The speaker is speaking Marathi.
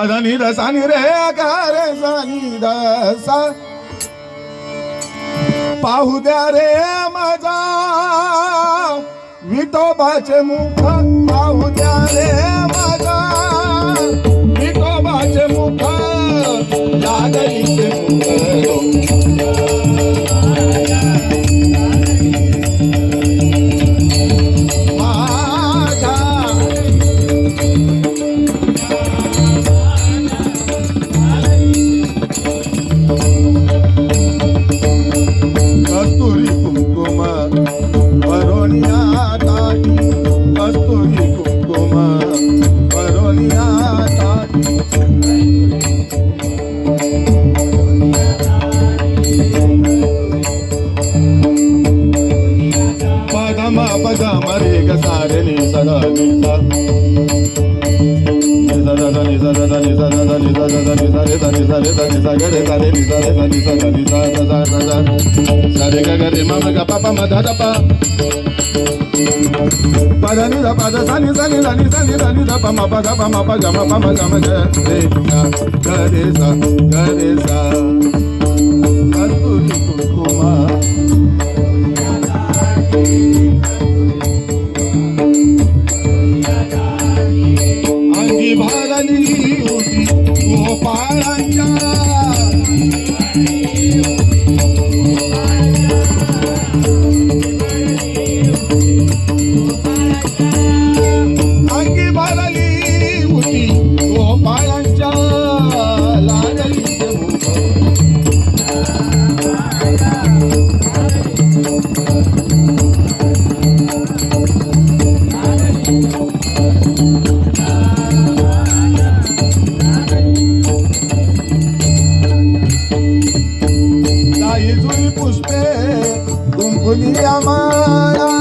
पदनी दसानी रे रे सानी दसा पाहू द्या रे माझा विठोबाचे मुख पाहू द्या रे माझा विठोबाचे मुख लागलीचे कस्तुरी कुंकुम वरोनिया ताटी कस्तुरी कुंकुम वरोनिया ताटी पदम पदम रे ग सारे नि सदा नि सा नि सा दा नि सा दा नि सा दा नि सा दा नि सा दा नि सा रे दा नि सा ग रे दा नि सा रे दा नि सा दा नि सा दा दा दा सा रे ग ग रे म म ग प प म ध ध प प ध नि ध प ध सा नि सा नि ध नि सा नि ध नि ध प म प ध प म प ग म प म ग म ग रे सा ग रे सा ग रे सा कस्तुरी कुंकुम अंगी भारली होती गोपाळांच्या अंगी भारली होती गोपाळांच्या लागलीचे मुख जुई पुष्पे कुंकुलिया माळा